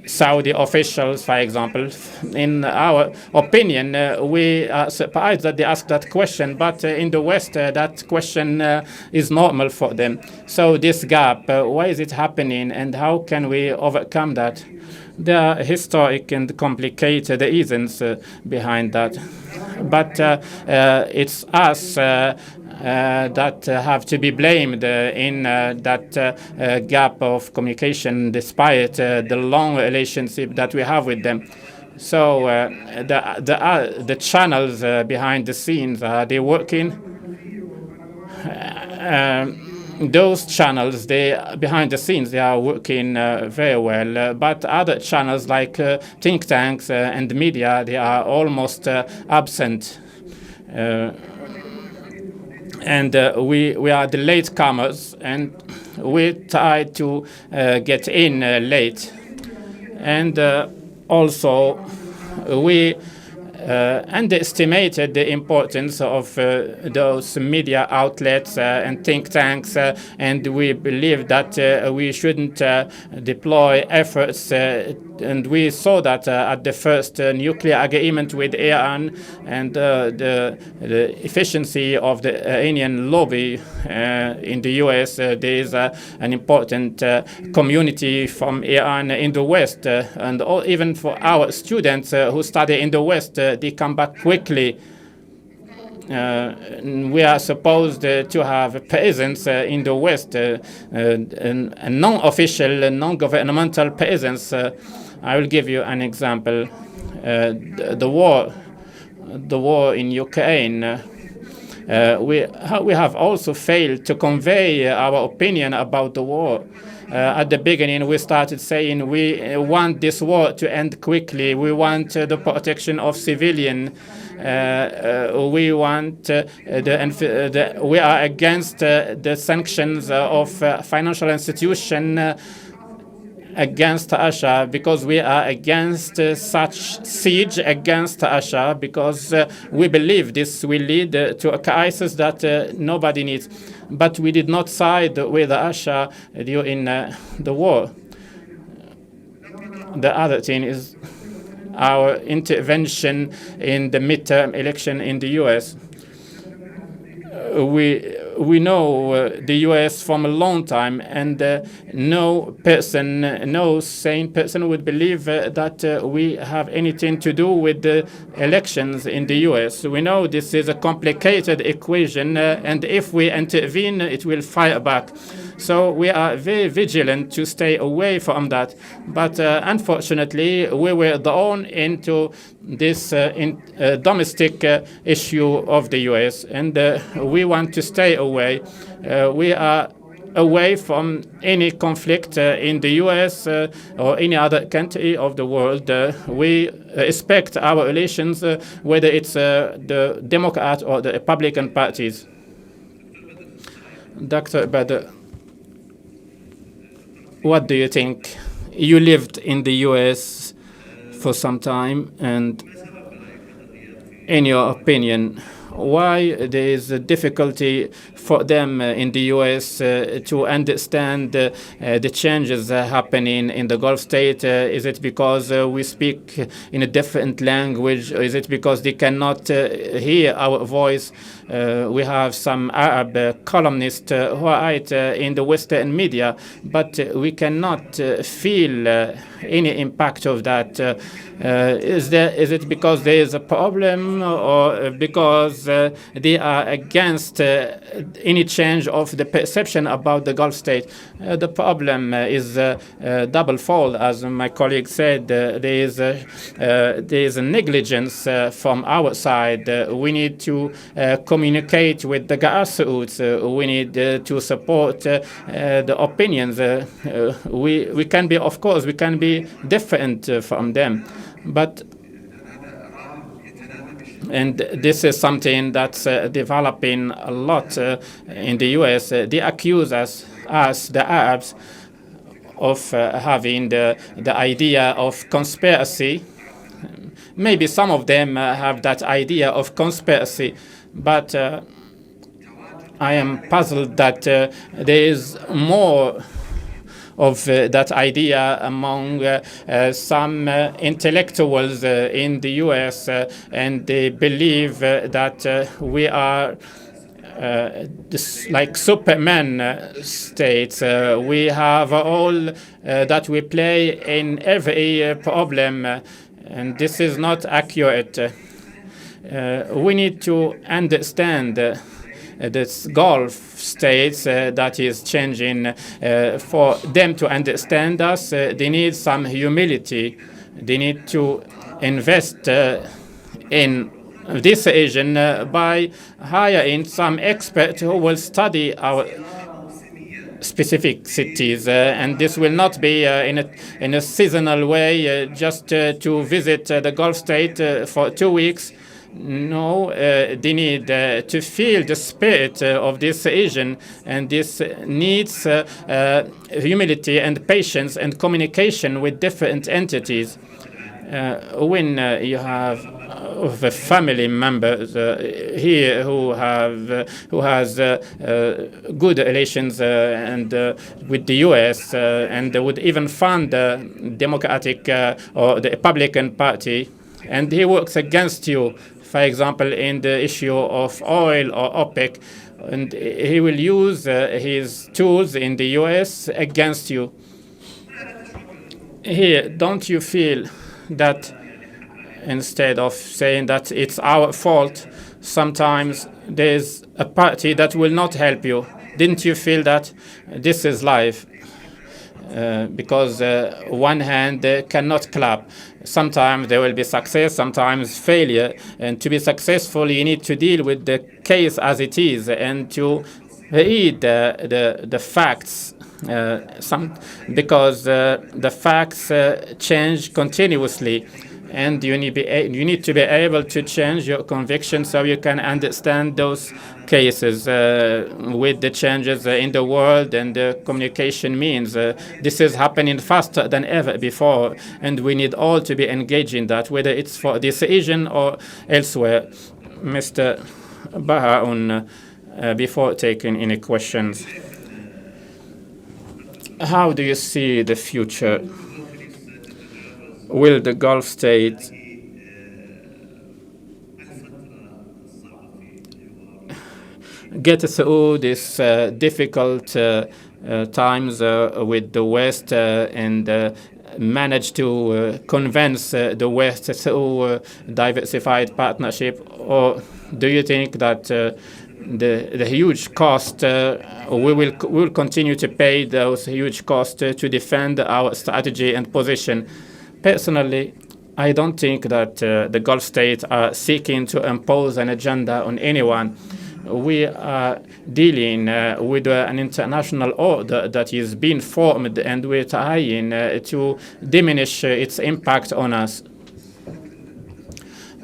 Saudi officials, for example, in our opinion, we are surprised that they ask that question, but in the West, that question is normal for them. So this gap, why is it happening, and how can we overcome that? There are historic and complicated reasons behind that. But it's us that have to be blamed in that gap of communication, despite the long relationship that we have with them. So the channels behind the scenes, are they working? Those channels, behind the scenes, they are working very well. But other channels like think tanks and media, they are almost absent. And we are the latecomers, and we try to get in late. And also, we underestimated the importance of those media outlets and think tanks, and we believe that we shouldn't deploy efforts. And we saw that at the first nuclear agreement with Iran, and the efficiency of the Iranian lobby in the US. There is an important community from Iran in the West, and even for our students who study in the West, they come back quickly. We are supposed to have a presence in the West, a non-official, non-governmental presence. I will give you an example. The war in Ukraine. We have also failed to convey our opinion about the war. At the beginning, we started saying we want this war to end quickly. We want the protection of civilians. We want we are against the sanctions of financial institutions against Russia, because we are against such siege against Russia, because we believe this will lead to a crisis that nobody needs. But we did not side with Russia during the war. The other thing is our intervention in the midterm election in the US. We know the US from a long time, and no sane person would believe that we have anything to do with the elections in the US. We know this is a complicated equation, and if we intervene, it will fire back. So we are very vigilant to stay away from that. But unfortunately, we were drawn into this domestic issue of the US, and we want to stay away. We are away from any conflict in the US or any other country of the world. We respect our relations, whether it's the Democrat or the Republican parties. Dr. Badr, what do you think? You lived in the US for some time, and in your opinion, why there is a difficulty for them in the US to understand the changes happening in the Gulf state? Is it because we speak in a different language? Or is it because they cannot hear our voice? We have some Arab columnists who write in the Western media, but we cannot feel any impact of that. Is it because there is a problem, or because they are against any change of the perception about the Gulf state? The problem is double-fold, as my colleague said. There is a negligence from our side. We need to communicate with the grassroots. We need to support the opinions. We can be, of course, we can be different from them, but and this is something that's developing a lot in the US. They accuse us, the Arabs, of having the idea of conspiracy. Maybe some of them have that idea of conspiracy, but I am puzzled that there is more of that idea among some intellectuals in the US, and they believe that we are this like Superman states. We have all that we play in every problem, and this is not accurate. We need to understand this Gulf states that is changing. For them to understand us, they need some humility. They need to invest in this region by hiring some expert who will study our specific cities, and this will not be in a seasonal way, just to visit the Gulf state for 2 weeks. No, they need to feel the spirit of this region, and this needs humility and patience and communication with different entities. When you have the family members here who has good relations and with the U.S. And would even fund the Democratic or the Republican Party, and he works against you, for example, in the issue of oil or OPEC, and he will use his tools in the U.S. against you. Here, don't you feel that instead of saying that it's our fault, sometimes there's a party that will not help you? Didn't you feel that this is life? Because one hand cannot clap. Sometimes there will be success, sometimes failure. And to be successful, you need to deal with the case as it is and to read the facts. Because the facts change continuously, and you need to be able to change your conviction so you can understand those cases with the changes in the world and the communication means. This is happening faster than ever before, and we need all to be engaged in that, whether it's for this region or elsewhere. Mr. Baharoon, before taking any questions, how do you see the future? Will the Gulf states get through this difficult times with the West and manage to convince the West through diversified partnership? Or do you think that the huge cost, we will continue to pay those huge costs to defend our strategy and position? Personally, I don't think that the Gulf states are seeking to impose an agenda on anyone. We are dealing with an international order that is being formed, and we're trying to diminish its impact on us.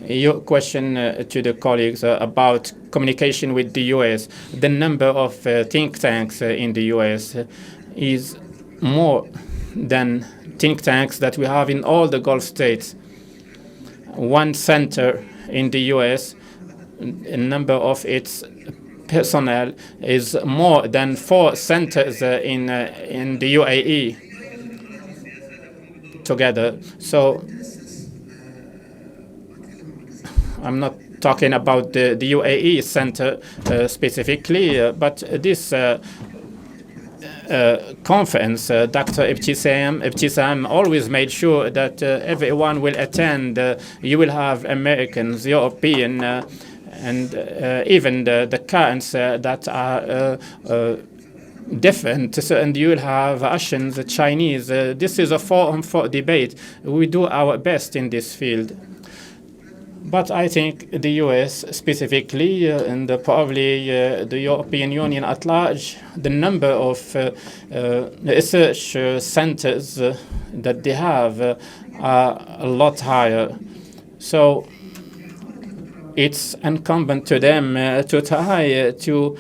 Your question to the colleagues about communication with the U.S. The number of think tanks in the U.S. is more than think tanks that we have in all the Gulf states. One center in the U.S., a number of its personnel is more than 4 centers in the UAE together. So I'm not talking about the UAE center specifically, but this conference, Dr. Ibtisam always made sure that everyone will attend. You will have Americans, European, and even the currents that are different. So, and you will have Russians, Chinese. This is a forum for debate. We do our best in this field. But I think the U.S. specifically, and probably the European Union at large, the number of research centers that they have are a lot higher. So it's incumbent to them to try to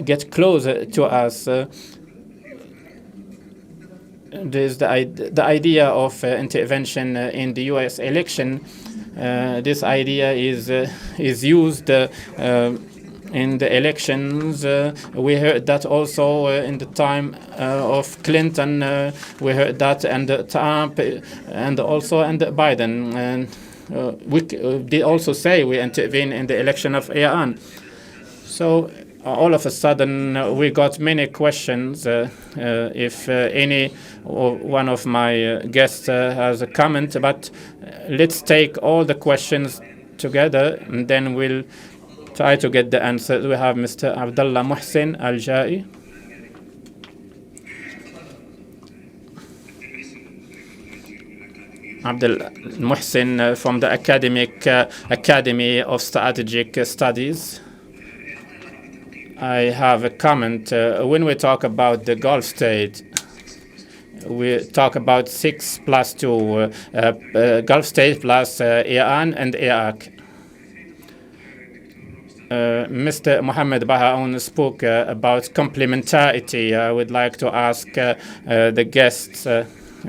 get closer to us. There's the idea of intervention in the U.S. election. This idea is used in the elections. We heard that also in the time of Clinton. We heard that under Trump and also under Biden. And they also say we intervene in the election of Iran. So all of a sudden we got many questions. If any one of my guests has a comment, but let's take all the questions together and then we'll try to get the answers. We have Mr. Abdullah Muhsin Al-Jai. Abdul Muhsin from the Academy of Strategic Studies. I have a comment. When we talk about the Gulf state, we talk about 6+2, Gulf state plus Iran and Iraq. Mr. Mohammed Baharoon spoke about complementarity. I would like to ask the guests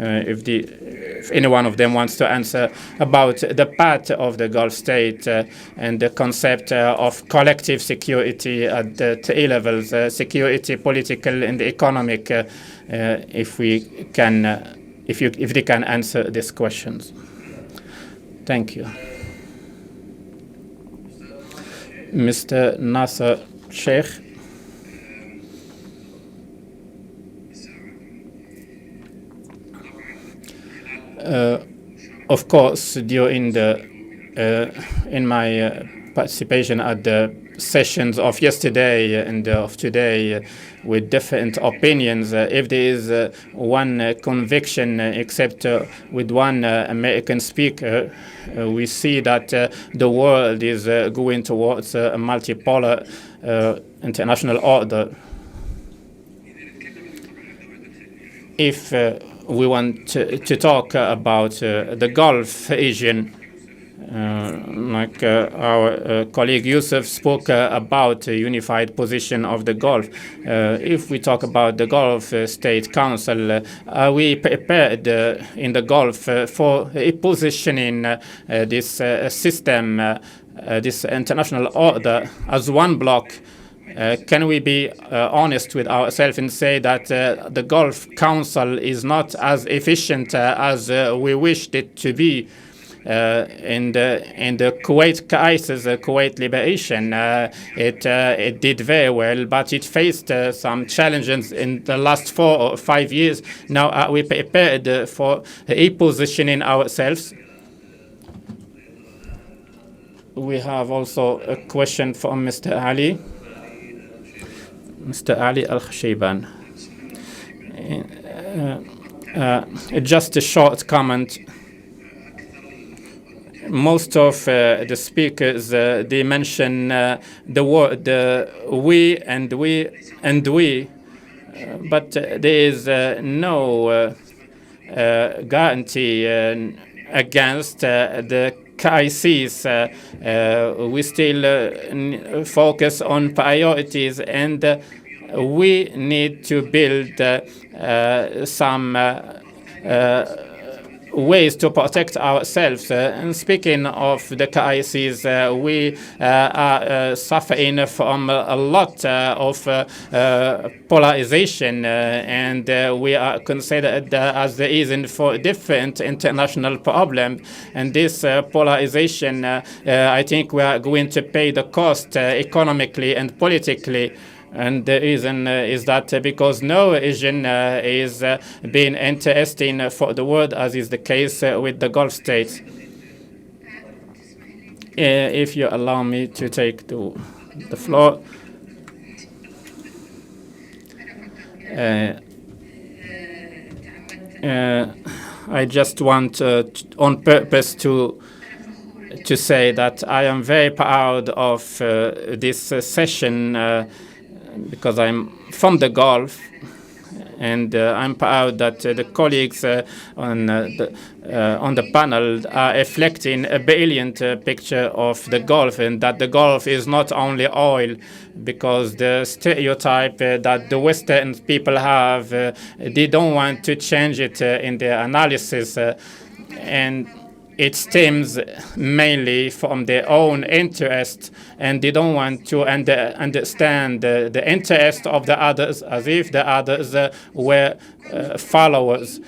if any one of them wants to answer about the path of the Gulf state and the concept of collective security at the three levels, security, political, and economic. If they can answer these questions. Thank you. Mr. Nasser Sheikh. Of course, during in my participation at the sessions of yesterday and of today with different opinions, if there is one conviction except with one American speaker, we see that the world is going towards a multipolar international order. If we want to talk about the Gulf region, like our colleague Yousef spoke about a unified position of the Gulf. If we talk about the Gulf State Council, are we prepared in the Gulf for a positioning this system, this international order as one bloc? Can we be honest with ourselves and say that the Gulf Council is not as efficient as we wished it to be? In the Kuwait crisis, Kuwait liberation, it did very well, but it faced some challenges in the last 4 or 5 years. Now, are we prepared for repositioning ourselves? We have also a question from Mr. Ali. Mr. Ali Al-Khashayban. Just a short comment. Most of the speakers, they mention the word we and we and we, but there is no guarantee against the crises. We still focus on priorities, and we need to build some ways to protect ourselves. And speaking of the crises, we are suffering from a lot of polarization, and we are considered as the reason for different international problems. And this polarization, I think we are going to pay the cost economically and politically. And the reason is that because no region is being interesting for the world, as is the case with the Gulf states. If you allow me to take the floor. I just want on purpose to say that I am very proud of this session because I'm from the Gulf, and I'm proud that the colleagues on the panel are reflecting a brilliant picture of the Gulf, and that the Gulf is not only oil, because the stereotype that the Western people have, they don't want to change it in their analysis, and it stems mainly from their own interest, and they don't want to understand the interest of the others as if the others were followers.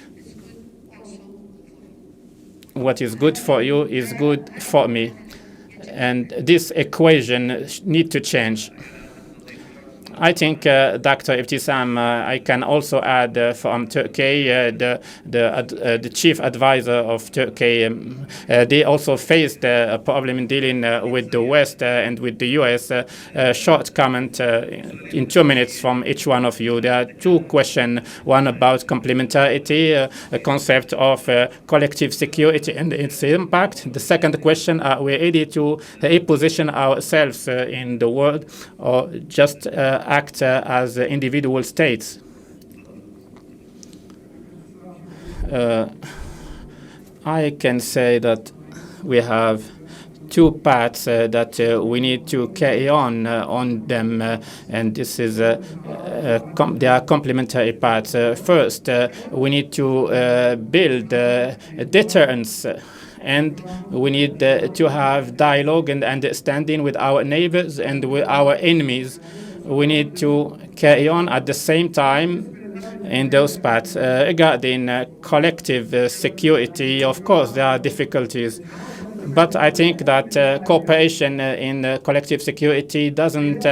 What is good for you is good for me. And this equation needs to change. I think, Dr. Ibtisam, I can also add from Turkey, the chief advisor of Turkey, they also faced a problem in dealing with the West and with the US. Short comment in 2 minutes from each one of you. There are two questions, one about complementarity, a concept of collective security and its impact. The second question, are we ready to position ourselves in the world, or just act as individual states? I can say that we have two paths that we need to carry on them, and this is they are complementary paths. First, we need to build deterrence, and we need to have dialogue and understanding with our neighbors and with our enemies. We need to carry on at the same time in those paths. Regarding collective security, of course, there are difficulties. But I think that cooperation in collective security doesn't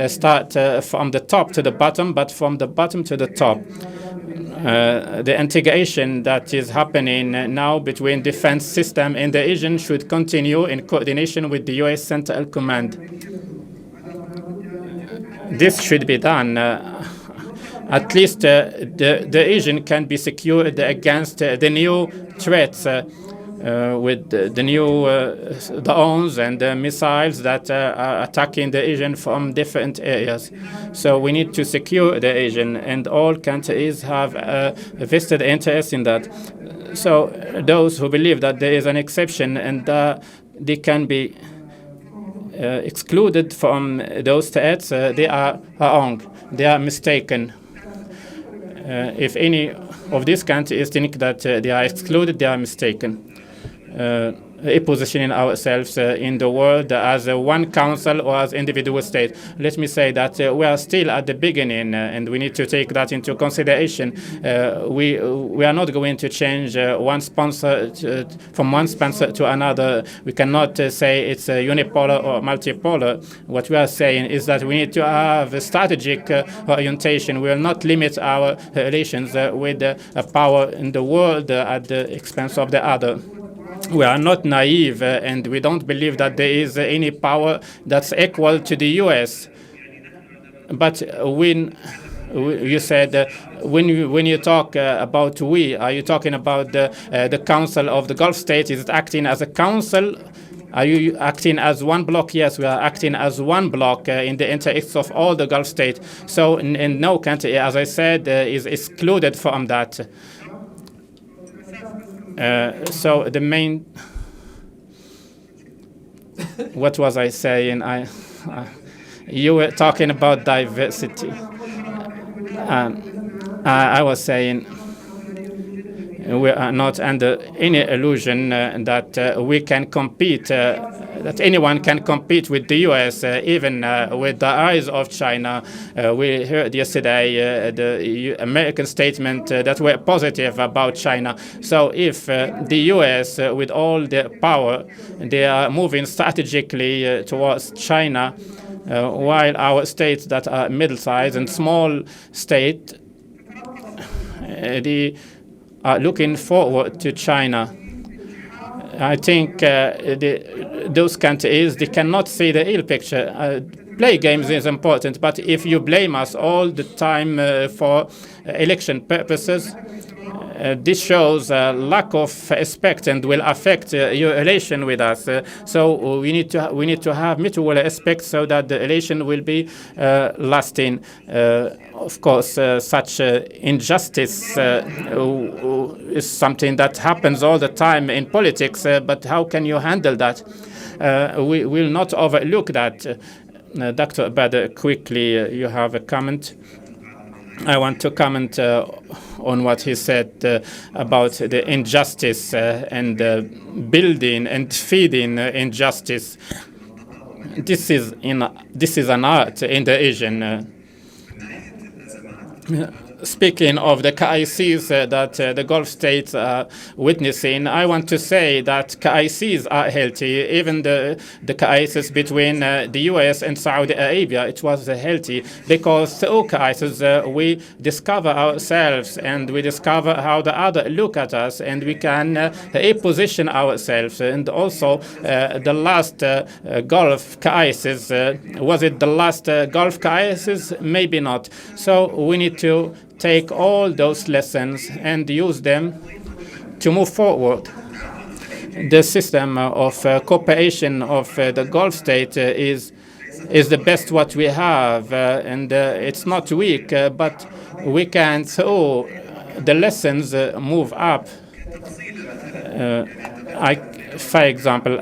start from the top to the bottom, but from the bottom to the top. The integration that is happening now between defense system in the region should continue in coordination with the US Central Command. This should be done. At least the region can be secured against the new threats with the new drones and missiles that are attacking the region from different areas. So we need to secure the region, and all countries have a vested interest in that. So those who believe that there is an exception and they can be excluded from those threats, they are wrong. They are mistaken. If any of these countries think that they are excluded, they are mistaken. Positioning ourselves in the world as one council or as individual state. Let me say that we are still at the beginning, and we need to take that into consideration. We are not going to change one sponsor from one sponsor to another. We cannot say it's unipolar or multipolar. What we are saying is that we need to have a strategic orientation. We will not limit our relations with a power in the world at the expense of the other. We are not naive, and we don't believe that there is any power that's equal to the US. But when you said, when you talk about we, are you talking about the Council of the Gulf States? Is it acting as a council? Are you acting as one bloc? Yes, we are acting as one bloc in the interests of all the Gulf states. So in no country, as I said, is excluded from that. So the main, what was I saying? You were talking about diversity. I was saying we are not under any illusion that we can compete, that anyone can compete with the US, even with the eyes of China. We heard yesterday the American statement that were positive about China. So if the US, with all their power, they are moving strategically towards China, while our states that are middle-sized and small state, they are looking forward to China. I think those countries, they cannot see the real picture. Play games is important, but if you blame us all the time for election purposes, this shows a lack of respect and will affect your relation with us. So we need to have mutual respect so that the relation will be lasting. Of course, such injustice is something that happens all the time in politics. But how can you handle that? We will not overlook that. Dr. Badr, quickly, you have a comment. I want to comment on what he said about the injustice and building and feeding injustice. This is an art in the region. speaking of the crises that the Gulf states are witnessing, I want to say that crises are healthy. Even the crisis between the US and Saudi Arabia, it was healthy because through crises we discover ourselves and we discover how the other look at us, and we can reposition ourselves. And also the last Gulf crisis, was it the last Gulf crisis? Maybe not. So we need to take all those lessons and use them to move forward. The system of cooperation of the Gulf state is the best what we have, and it's not weak, but we can, through the lessons, move up. For example,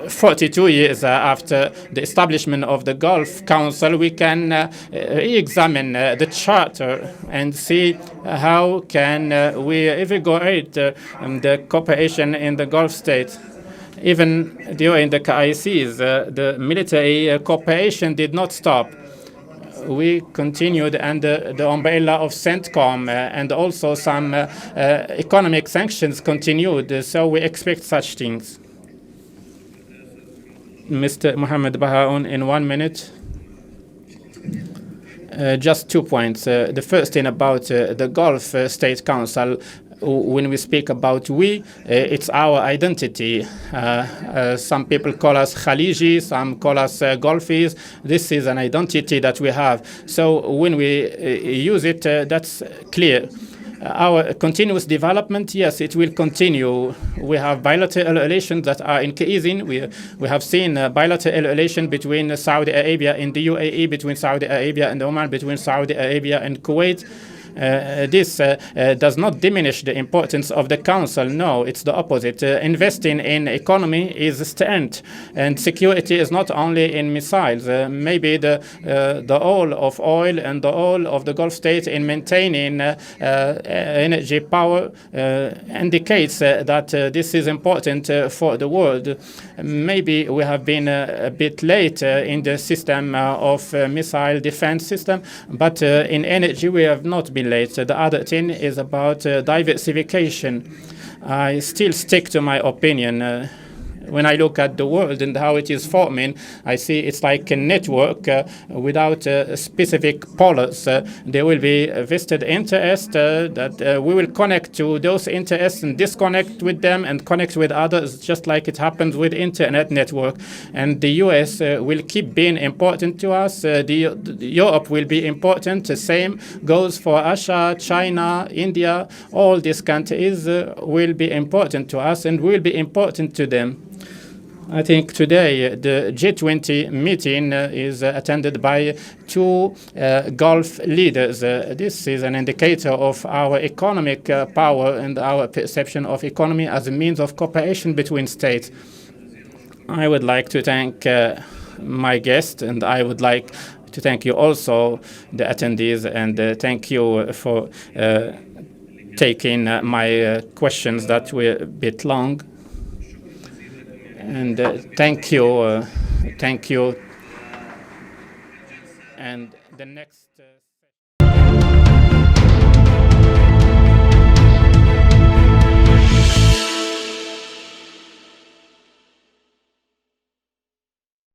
42 years after the establishment of the Gulf Council, we can re-examine the charter and see how can we invigorate the cooperation in the Gulf states. Even during the crises, the military cooperation did not stop. We continued under the umbrella of CENTCOM, and also some economic sanctions continued. So we expect such things. Mr. Mohammed Baharoon, in 1 minute. Just 2 points. The first thing about the Gulf State Council. When we speak about we, it's our identity. Some people call us Khaliji, some call us Gulfis. This is an identity that we have. So when we use it, that's clear. Our continuous development, yes, it will continue. We have bilateral relations that are increasing. We have seen bilateral relations between Saudi Arabia and the UAE, between Saudi Arabia and Oman, between Saudi Arabia and Kuwait. This does not diminish the importance of the Council. No, it's the opposite. Investing in economy is strength, and security is not only in missiles. Maybe the oil of oil and the oil of the Gulf states in maintaining energy power indicates that this is important for the world. Maybe we have been a bit late in the system of missile defense system, but in energy we have not been late. The other thing is about diversification. I still stick to my opinion. When I look at the world and how it is forming, I see it's like a network without specific polars. There will be a vested interest that we will connect to those interests and disconnect with them and connect with others, just like it happens with internet network. And the US will keep being important to us. Europe will be important. The same goes for Russia, China, India. All these countries will be important to us and will be important to them. I think today the G20 meeting is attended by 2 Gulf leaders. This is an indicator of our economic power and our perception of economy as a means of cooperation between states. I would like to thank my guest, and I would like to thank you also, the attendees, and thank you for taking my questions that were a bit long. And thank you. And the next